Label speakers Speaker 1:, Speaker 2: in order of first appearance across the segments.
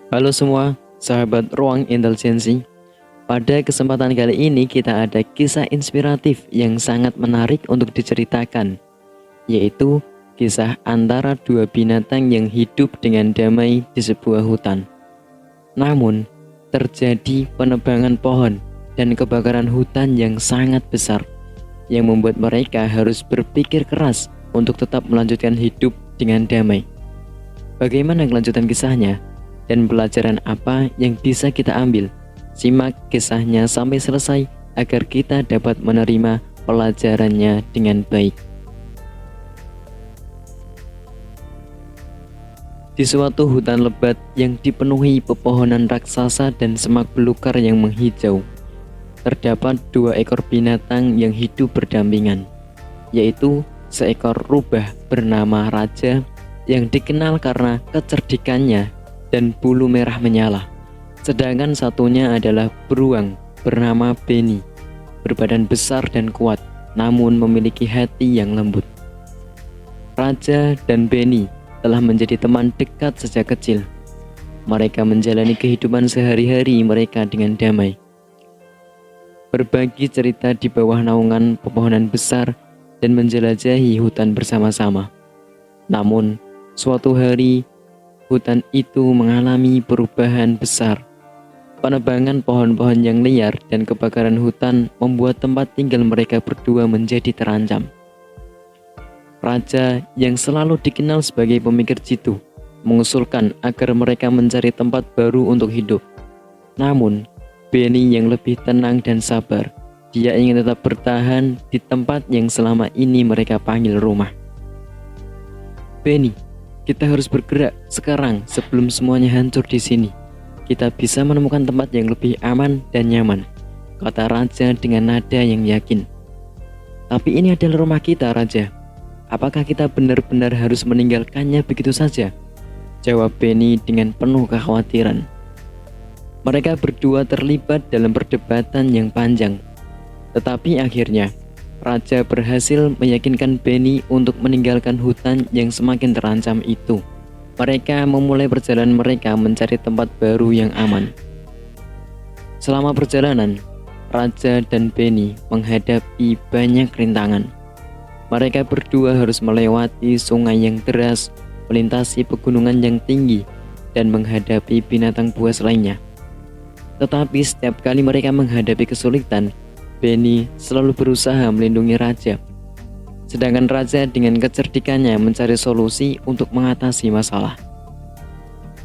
Speaker 1: Halo semua, sahabat Ruang Intelijensi. Pada kesempatan kali ini kita ada kisah inspiratif yang sangat menarik untuk diceritakan, yaitu kisah antara dua binatang yang hidup dengan damai di sebuah hutan. Namun, terjadi penebangan pohon dan kebakaran hutan yang sangat besar, yang membuat mereka harus berpikir keras untuk tetap melanjutkan hidup dengan damai. Bagaimana kelanjutan kisahnya? Dan pelajaran apa yang bisa kita ambil? Simak kisahnya sampai selesai agar kita dapat menerima pelajarannya dengan baik. Di suatu hutan lebat yang dipenuhi pepohonan raksasa dan semak belukar yang menghijau, terdapat dua ekor binatang yang hidup berdampingan, yaitu seekor rubah bernama Raja yang dikenal karena kecerdikannya dan bulu merah menyala. Sedangkan satunya adalah beruang bernama Benny, berbadan besar dan kuat, namun memiliki hati yang lembut. Raja dan Benny telah menjadi teman dekat sejak kecil. Mereka menjalani kehidupan sehari-hari mereka dengan damai, berbagi cerita di bawah naungan pepohonan besar dan menjelajahi hutan bersama-sama. Namun, suatu hari hutan itu mengalami perubahan besar. Penebangan pohon-pohon yang liar dan kebakaran hutan membuat tempat tinggal mereka berdua menjadi terancam. Raja yang selalu dikenal sebagai pemikir jitu mengusulkan agar mereka mencari tempat baru untuk hidup. Namun, Benny yang lebih tenang dan sabar, dia ingin tetap bertahan di tempat yang selama ini mereka panggil rumah. Benny, kita harus bergerak sekarang sebelum semuanya hancur di sini. Kita bisa menemukan tempat yang lebih aman dan nyaman, kata Raja dengan nada yang yakin. Tapi ini adalah rumah kita, Raja. Apakah kita benar-benar harus meninggalkannya begitu saja? Jawab Benny dengan penuh kekhawatiran. Mereka berdua terlibat dalam perdebatan yang panjang. Tetapi akhirnya Raja berhasil meyakinkan Benny untuk meninggalkan hutan yang semakin terancam itu. Mereka memulai perjalanan mereka mencari tempat baru yang aman. Selama perjalanan, Raja dan Benny menghadapi banyak rintangan. Mereka berdua harus melewati sungai yang deras, melintasi pegunungan yang tinggi, dan menghadapi binatang buas lainnya. Tetapi setiap kali mereka menghadapi kesulitan, Benny selalu berusaha melindungi Raja. Sedangkan Raja dengan kecerdikannya mencari solusi untuk mengatasi masalah.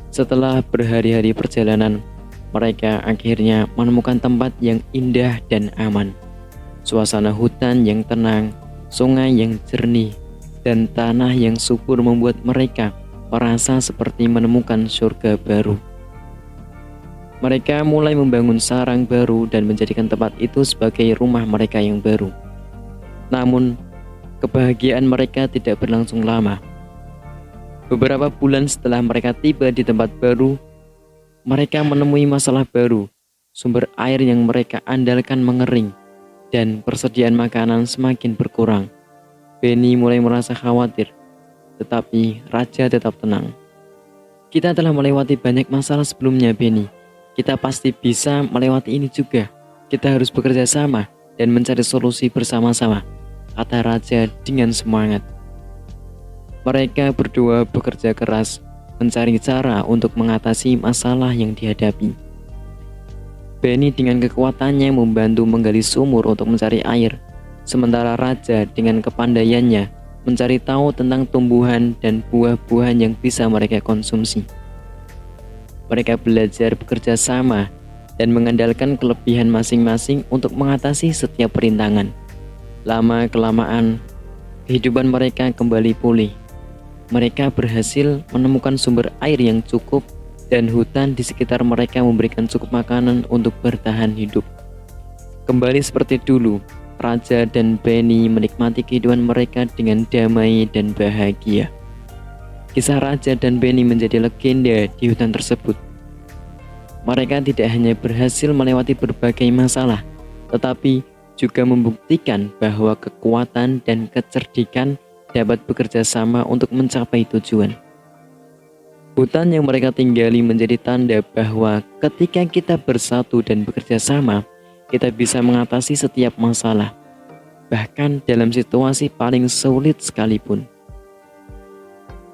Speaker 1: Setelah berhari-hari perjalanan, mereka akhirnya menemukan tempat yang indah dan aman. Suasana hutan yang tenang, sungai yang jernih, dan tanah yang subur membuat mereka merasa seperti menemukan surga baru. Mereka mulai membangun sarang baru dan menjadikan tempat itu sebagai rumah mereka yang baru. Namun, kebahagiaan mereka tidak berlangsung lama. Beberapa bulan setelah mereka tiba di tempat baru, mereka menemui masalah baru. Sumber air yang mereka andalkan mengering, dan persediaan makanan semakin berkurang. Benny mulai merasa khawatir, tetapi Raja tetap tenang. Kita telah melewati banyak masalah sebelumnya, Benny. Kita pasti bisa melewati ini juga. Kita harus bekerja sama dan mencari solusi bersama-sama, kata Raja dengan semangat. Mereka berdua bekerja keras, mencari cara untuk mengatasi masalah yang dihadapi. Benny dengan kekuatannya membantu menggali sumur untuk mencari air, sementara Raja dengan kepandaiannya mencari tahu tentang tumbuhan dan buah-buahan yang bisa mereka konsumsi. Mereka belajar bekerja sama dan mengandalkan kelebihan masing-masing untuk mengatasi setiap rintangan. Lama-kelamaan, kehidupan mereka kembali pulih. Mereka berhasil menemukan sumber air yang cukup dan hutan di sekitar mereka memberikan cukup makanan untuk bertahan hidup. Kembali seperti dulu, Raja dan Benny menikmati kehidupan mereka dengan damai dan bahagia. Kisah Raja dan Benny menjadi legenda di hutan tersebut. Mereka tidak hanya berhasil melewati berbagai masalah, tetapi juga membuktikan bahwa kekuatan dan kecerdikan dapat bekerja sama untuk mencapai tujuan. Hutan yang mereka tinggali menjadi tanda bahwa ketika kita bersatu dan bekerja sama, kita bisa mengatasi setiap masalah, bahkan dalam situasi paling sulit sekalipun.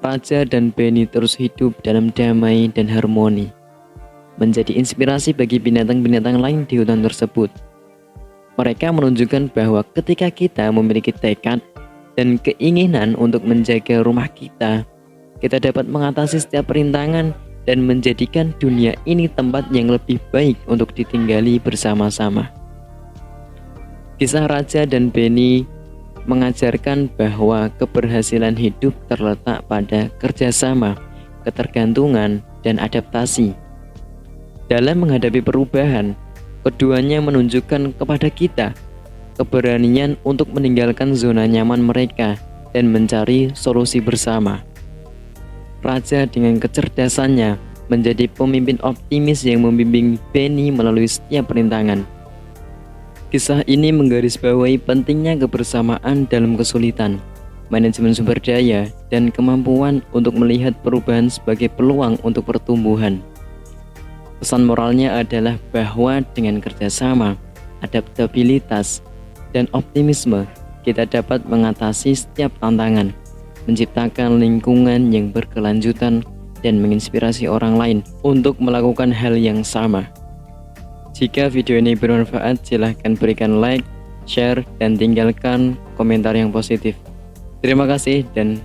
Speaker 1: Raja dan Benny terus hidup dalam damai dan harmoni, menjadi inspirasi bagi binatang-binatang lain di hutan tersebut. Mereka menunjukkan bahwa ketika kita memiliki tekad dan keinginan untuk menjaga rumah kita dapat mengatasi setiap rintangan dan menjadikan dunia ini tempat yang lebih baik untuk ditinggali bersama-sama. Kisah Raja dan Benny mengajarkan bahwa keberhasilan hidup terletak pada kerjasama, ketergantungan, dan adaptasi. Dalam menghadapi perubahan, keduanya menunjukkan kepada kita keberanian untuk meninggalkan zona nyaman mereka dan mencari solusi bersama. Raja dengan kecerdasannya menjadi pemimpin optimis yang membimbing Benny melalui setiap rintangan. Kisah ini menggarisbawahi pentingnya kebersamaan dalam kesulitan, manajemen sumber daya, dan kemampuan untuk melihat perubahan sebagai peluang untuk pertumbuhan. Pesan moralnya adalah bahwa dengan kerjasama, adaptabilitas, dan optimisme, kita dapat mengatasi setiap tantangan, menciptakan lingkungan yang berkelanjutan, dan menginspirasi orang lain untuk melakukan hal yang sama. Jika video ini bermanfaat, silahkan berikan like, share, dan tinggalkan komentar yang positif. Terima kasih dan